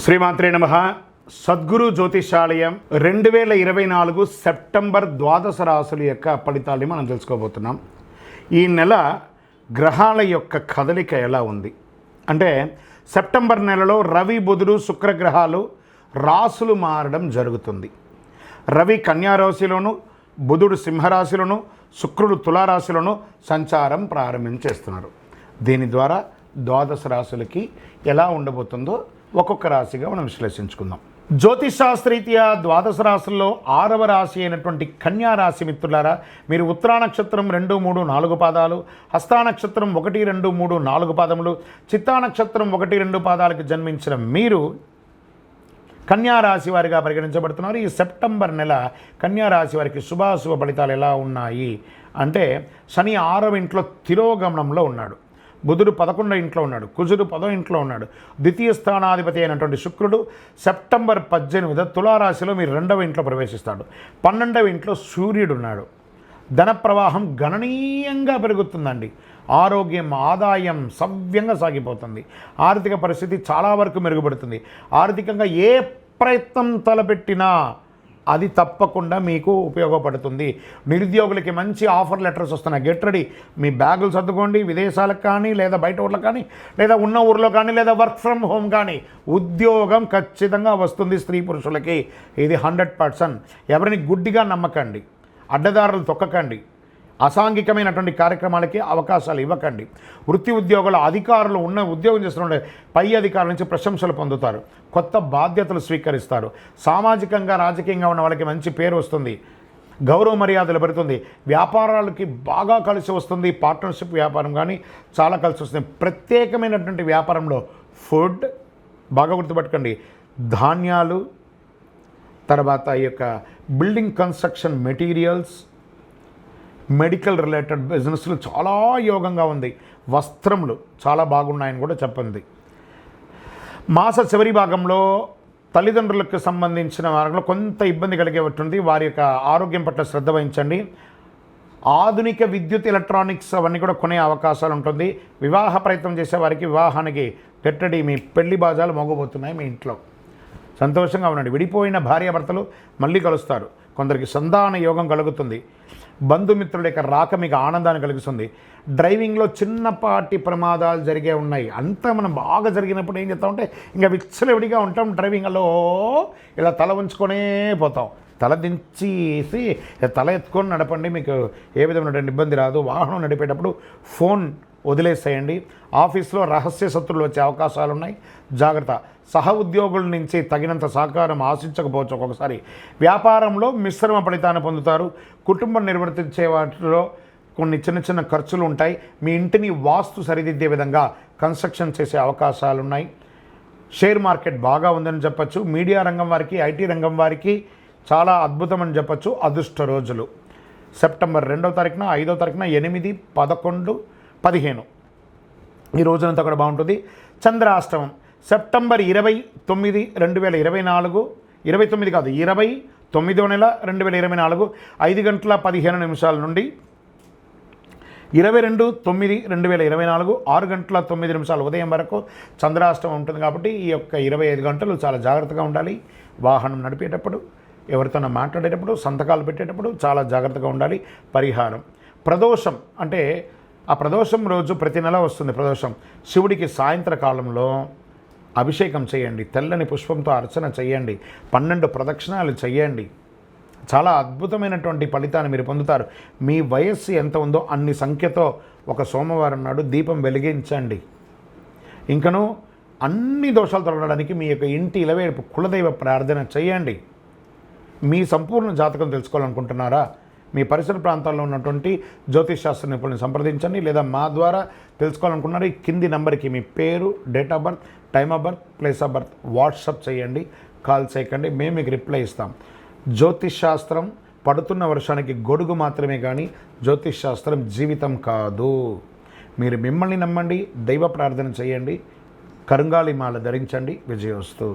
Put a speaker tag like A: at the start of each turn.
A: శ్రీమాత్రే నమః. సద్గురు జ్యోతిషాలయం 2024 సెప్టెంబర్ ద్వాదశ రాశుల యొక్క ఫలితాలని మనం తెలుసుకోబోతున్నాం. ఈ నెల గ్రహాల యొక్క కదలిక ఎలా ఉంది అంటే సెప్టెంబర్ నెలలో రవి బుధుడు శుక్రగ్రహాలు రాశులు మారడం జరుగుతుంది. రవి కన్యారాశిలోను, బుధుడు సింహరాశిలోను, శుక్రుడు తులారాశిలోను సంచారం ప్రారంభించేస్తున్నారు. దీని ద్వారా ద్వాదశ రాశులకి ఎలా ఉండబోతుందో ఒక్కొక్క రాశిగా మనం విశ్లేషించుకుందాం. జ్యోతిషాస్త్రరీత్యా ద్వాదశ రాశుల్లో 6వ రాశి అయినటువంటి కన్యా రాశి మిత్రులారా, మీరు ఉత్తరా నక్షత్రం 2, 3, 4 పాదాలు, హస్తా నక్షత్రం 1, 2, 3, 4 పాదములు, చిత్తా నక్షత్రం 1, 2 పాదాలకు జన్మించిన మీరు కన్యా రాశి వారిగా పరిగణించబడుతున్నారు. ఈ సెప్టెంబర్ నెల కన్యా రాశి వారికి శుభాశుభ ఫలితాలు ఎలా ఉన్నాయి అంటే శని 6వ ఇంట్లో తిరోగమనంలో ఉన్నాడు, బుధుడు 11వ ఇంట్లో ఉన్నాడు, కుజుడు 10వ ఇంట్లో ఉన్నాడు, ద్వితీయ స్థానాధిపతి అయినటువంటి శుక్రుడు సెప్టెంబర్ 18 తులారాశిలో మీరు 2వ ఇంట్లో ప్రవేశిస్తాడు. 12వ ఇంట్లో సూర్యుడు ఉన్నాడు. ధన ప్రవాహం గణనీయంగా పెరుగుతుందండి. ఆరోగ్యం, ఆదాయం సవ్యంగా సాగిపోతుంది. ఆర్థిక పరిస్థితి చాలా వరకు మెరుగుపడుతుంది. ఆర్థికంగా ఏ ప్రయత్నం తలపెట్టినా అది తప్పకుండా మీకు ఉపయోగపడుతుంది. నిరుద్యోగులకి మంచి ఆఫర్ లెటర్స్ వస్తున్నాయి. Get ready. మీ బ్యాగులు సర్దుకోండి. విదేశాలకు కానీ, లేదా బయట ఊర్లకు కానీ, లేదా ఉన్న ఊర్లో కానీ, లేదా వర్క్ ఫ్రమ్ హోమ్ కానీ ఉద్యోగం ఖచ్చితంగా వస్తుంది స్త్రీ పురుషులకి. ఇది 100%. ఎవరిని గుడ్డిగా నమ్మకండి, అడ్డదారులు తొక్కకండి, అసాంఘికమైనటువంటి కార్యక్రమాలకి అవకాశాలు ఇవ్వకండి. వృత్తి ఉద్యోగుల అధికారులు ఉన్న ఉద్యోగం చేస్తున్న పై అధికారుల నుంచి ప్రశంసలు పొందుతారు. కొత్త బాధ్యతలు స్వీకరిస్తారు. సామాజికంగా, రాజకీయంగా ఉన్న వాళ్ళకి మంచి పేరు వస్తుంది. గౌరవ మర్యాదలు పెరుగుతుంది. వ్యాపారాలకి బాగా కలిసి వస్తుంది. పార్ట్నర్షిప్ వ్యాపారం కానీ చాలా కలిసి వస్తుంది. ప్రత్యేకమైనటువంటి వ్యాపారంలో ఫుడ్ బాగా గుర్తుపెట్టుకోండి, ధాన్యాలు, తర్వాత ఈ యొక్క building construction materials, medical related బిజినెస్లు చాలా యోగంగా ఉంది. వస్త్రములు చాలా బాగున్నాయని కూడా చెప్పింది. మాస చివరి భాగంలో తల్లిదండ్రులకు సంబంధించిన వారిలో కొంత ఇబ్బంది కలిగే ఉంటుంది. వారి యొక్క ఆరోగ్యం పట్ల శ్రద్ధ వహించండి. ఆధునిక విద్యుత్, ఎలక్ట్రానిక్స్ అవన్నీ కూడా కొనే అవకాశాలు ఉంటుంది. వివాహ ప్రయత్నం చేసే వారికి వివాహానికి గెట్టడి, మీ పెళ్లి బాజాలు మోగబోతున్నాయి. మీ ఇంట్లో సంతోషంగా ఉండండి. విడిపోయిన భార్యాభర్తలు మళ్ళీ కలుస్తారు. కొందరికి సంతాన యోగం కలుగుతుంది. బంధుమిత్రుల యొక్క రాక మీకు ఆనందాన్ని కలిగిస్తుంది. డ్రైవింగ్లో చిన్నపాటి ప్రమాదాలు జరిగే ఉన్నాయి. అంతా మనం బాగా జరిగినప్పుడు ఏం చేస్తామంటే ఇంకా విచ్చలవిడిగా ఉంటాం. డ్రైవింగ్లో ఇలా తల ఉంచుకొనే పోతాం. తల దించేసి తల ఎత్తుకొని నడపండి. మీకు ఏ విధమైనటువంటి ఇబ్బంది రాదు. వాహనం నడిపేటప్పుడు ఫోన్ వదిలేసేయండి. ఆఫీస్లో రహస్య శత్రువులు వచ్చే అవకాశాలు ఉన్నాయి. జాగ్రత్త. సహ ఉద్యోగుల నుంచి తగినంత సహకారం ఆశించకపోవచ్చు. ఒక్కొక్కసారి వ్యాపారంలో మిశ్రమ ఫలితాన్ని పొందుతారు. కుటుంబం నిర్వర్తించే వాటిలో కొన్ని చిన్న చిన్న ఖర్చులు ఉంటాయి. మీ ఇంటిని వాస్తు సరిదిద్దే విధంగా కన్స్ట్రక్షన్ చేసే అవకాశాలు ఉన్నాయి. షేర్ మార్కెట్ బాగా ఉందని చెప్పచ్చు. మీడియా రంగం వారికి, ఐటీ రంగం వారికి చాలా అద్భుతమని చెప్పచ్చు. అదృష్ట రోజులు సెప్టెంబర్ 2వ తారీఖున, 5వ తారీఖున, 8, 11, 15 ఈ రోజునంతా కూడా బాగుంటుంది. చంద్రాష్టమం సెప్టెంబర్ 29, 2024, 29 కాదు 29వ నెల 2024 5 గంటల 15 నిమిషాల నుండి 22/9/2024 6 గంటల 9 నిమిషాలు ఉదయం వరకు చంద్రాష్టమం ఉంటుంది. కాబట్టి ఈ యొక్క 25 గంటలు చాలా జాగ్రత్తగా ఉండాలి. వాహనం నడిపేటప్పుడు, ఎవరితోనో మాట్లాడేటప్పుడు, సంతకాలు పెట్టేటప్పుడు చాలా జాగ్రత్తగా ఉండాలి. పరిహారం ప్రదోషం అంటే ఆ ప్రదోషం రోజు ప్రతి నెల వస్తుంది. ప్రదోషం శివుడికి సాయంత్రకాలంలో అభిషేకం చేయండి. తెల్లని పుష్పంతో అర్చన చేయండి. 12 ప్రదక్షిణాలు చేయండి. చాలా అద్భుతమైనటువంటి ఫలితాన్ని మీరు పొందుతారు. మీ వయస్సు ఎంత ఉందో అన్ని సంఖ్యతో ఒక సోమవారం నాడు దీపం వెలిగించండి. ఇంకనూ అన్ని దోషాలు తొలగడానికి మీ యొక్క ఇంటి ఇలవేపు కులదైవ ప్రార్థన చేయండి. మీ సంపూర్ణ జాతకం తెలుసుకోవాలనుకుంటున్నారా? మీ పరిసర ప్రాంతాల్లో ఉన్నటువంటి జ్యోతిషశాస్త్ర నిపుణులను సంప్రదించండి. లేదా మా ద్వారా తెలుసుకోవాలనుకున్నారు ఈ కింది నెంబర్కి మీ పేరు, date of birth, time of birth, place of birth WhatsApp చేయండి. కాల్ చేయకండి, మేము మీకు రిప్లై ఇస్తాం. జ్యోతిషశాస్త్రం పడుతున్న వర్షానికి గొడుగు మాత్రమే కానీ జ్యోతిషశాస్త్రం జీవితం కాదు. మీరు మిమ్మల్ని నమ్మండి, దైవ ప్రార్థన చేయండి, కరుంగాలి మాల ధరించండి. విజయోస్తు.